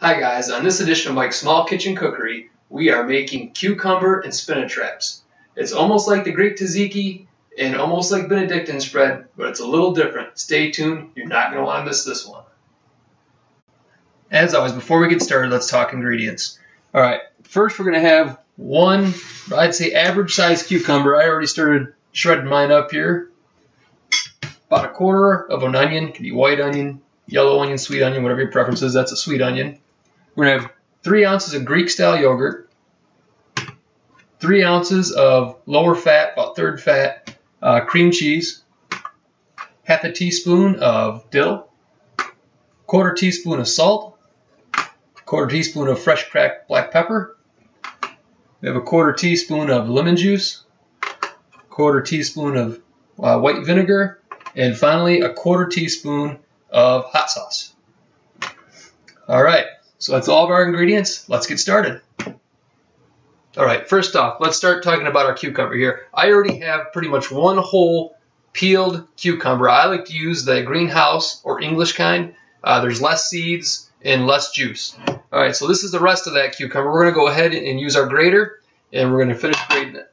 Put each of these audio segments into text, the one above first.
Hi guys, on this edition of Mykes Small Kitchen Cookery, we are making cucumber and spinach wraps. It's almost like the Greek tzatziki and almost like Benedictine spread, but it's a little different. Stay tuned, you're not going to want to miss this one. As always, before we get started, let's talk ingredients. Alright, first we're going to have one, I'd say average size cucumber. I already started shredding mine up here. About a quarter of an onion, could be white onion, yellow onion, sweet onion, whatever your preference is, that's a sweet onion. We're going to have 3 ounces of Greek style yogurt, 3 ounces of lower fat, about third fat, cream cheese, half a teaspoon of dill, quarter teaspoon of salt, quarter teaspoon of fresh cracked black pepper. We have a quarter teaspoon of lemon juice, quarter teaspoon of white vinegar, and finally a quarter teaspoon of hot sauce. Alright, so that's all of our ingredients. Let's get started. Alright, first off, let's start talking about our cucumber here. I already have pretty much one whole peeled cucumber. I like to use the greenhouse or English kind. There's less seeds and less juice. Alright, so this is the rest of that cucumber. We're going to go ahead and use our grater, and we're going to finish grating it.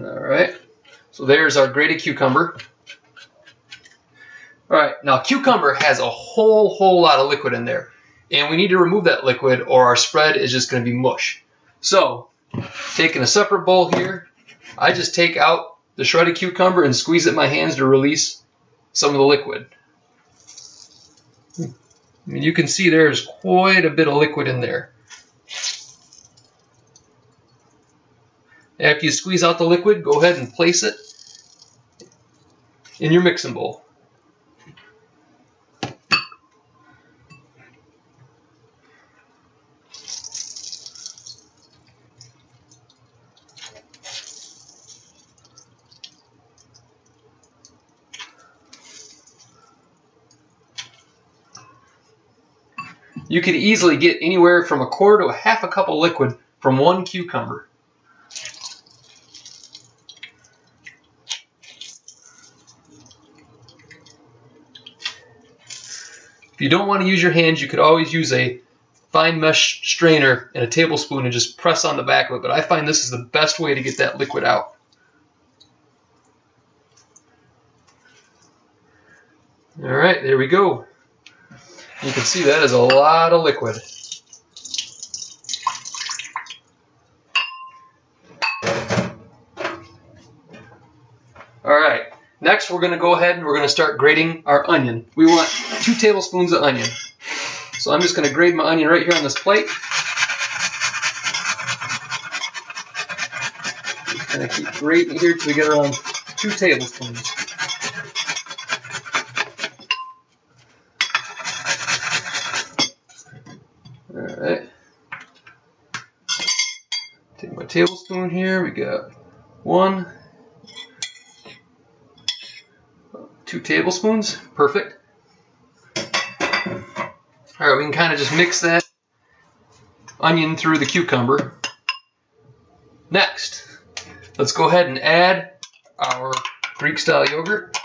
Alright, so there's our grated cucumber. Alright, now cucumber has a whole lot of liquid in there, and we need to remove that liquid or our spread is just going to be mush. So, taking a separate bowl here, I just take out the shredded cucumber and squeeze it in my hands to release some of the liquid. I mean, you can see there's quite a bit of liquid in there. After you squeeze out the liquid, go ahead and place it in your mixing bowl. You can easily get anywhere from a quarter to a half a cup of liquid from one cucumber. If you don't want to use your hands, you could always use a fine mesh strainer and a tablespoon and just press on the back of it, but I find this is the best way to get that liquid out. Alright, there we go. You can see that is a lot of liquid. Alright, next we're going to go ahead and we're going to start grating our onion. We want 2 tablespoons of onion. So I'm just going to grate my onion right here on this plate. Just going to keep grating here till we get around 2 tablespoons. Alright. Take my tablespoon here. We got 1, 2 tablespoons. Perfect. Alright, we can kind of just mix that onion through the cucumber. Next, let's go ahead and add our Greek style yogurt.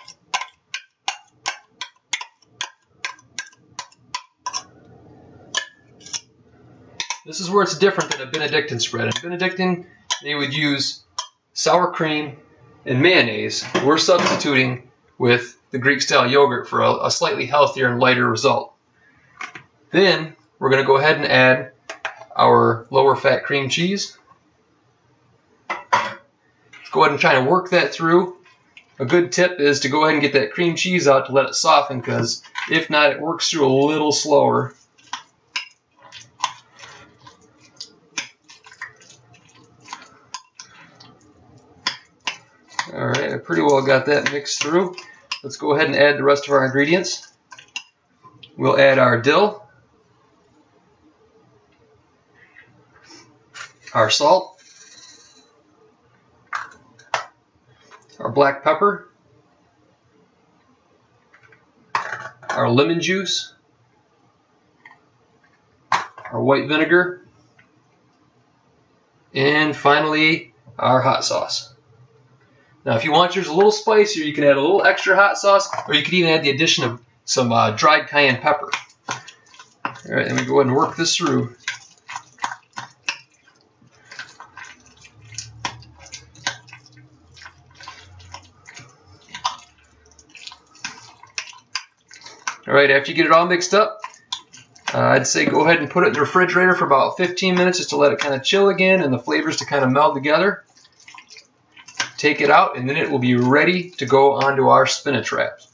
This is where it's different than a Benedictine spread. In Benedictine, they would use sour cream and mayonnaise. We're substituting with the Greek style yogurt for a slightly healthier and lighter result. Then we're going to go ahead and add our lower fat cream cheese. Let's go ahead and try to work that through. A good tip is to go ahead and get that cream cheese out to let it soften, because if not, it works through a little slower. Alright, I pretty well got that mixed through. Let's go ahead and add the rest of our ingredients. We'll add our dill, our salt, our black pepper, our lemon juice, our white vinegar, and finally our hot sauce. Now, if you want yours a little spicier, you can add a little extra hot sauce, or you could even add the addition of some dried cayenne pepper. All right, let me go ahead and work this through. All right, after you get it all mixed up, I'd say go ahead and put it in the refrigerator for about 15 minutes just to let it kind of chill again and the flavors to kind of meld together. Take it out, and then it will be ready to go onto our spinach wraps.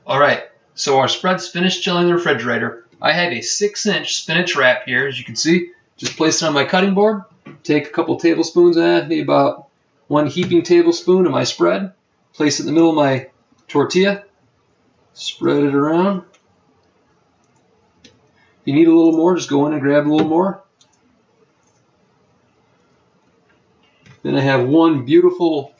All right, so our spread's finished chilling in the refrigerator. I have a 6-inch spinach wrap here, as you can see. Just place it on my cutting board. Take a couple tablespoons, maybe about 1 heaping tablespoon of my spread. Place it in the middle of my tortilla. Spread it around. If you need a little more, just go in and grab a little more. Then I have 1 beautiful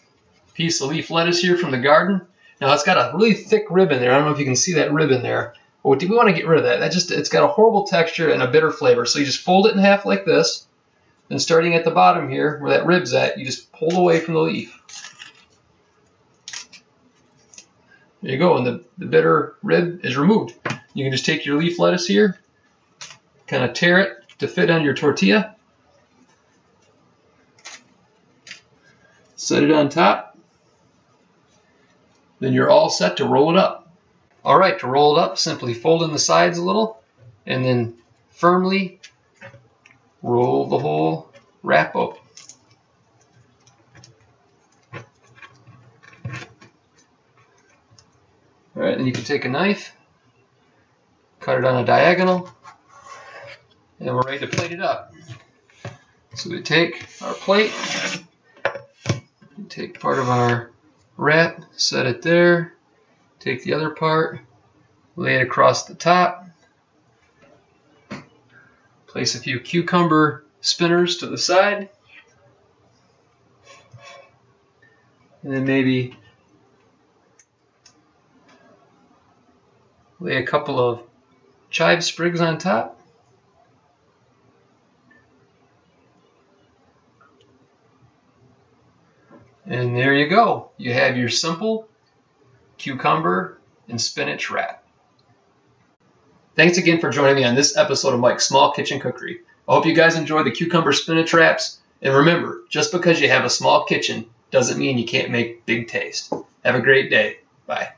piece of leaf lettuce here from the garden. Now it's got a really thick rib in there. I don't know if you can see that rib in there. But we want to get rid of that. It's got a horrible texture and a bitter flavor. So you just fold it in half like this. Then starting at the bottom here, where that rib's at, you just pull away from the leaf. There you go, and the bitter rib is removed. You can just take your leaf lettuce here, kind of tear it to fit on your tortilla. Set it on top. Then you're all set to roll it up. All right, to roll it up, simply fold in the sides a little, and then firmly roll the whole wrap up. All right, then you can take a knife, cut it on a diagonal, and we're ready to plate it up. So we take our plate, take part of our wrap, set it there, take the other part, lay it across the top, place a few cucumber spinners to the side, and then maybe lay a couple of chive sprigs on top. And there you go. You have your simple cucumber and spinach wrap. Thanks again for joining me on this episode of Mykes Small Kitchen Cookery. I hope you guys enjoy the cucumber spinach wraps. And remember, just because you have a small kitchen doesn't mean you can't make big taste. Have a great day. Bye.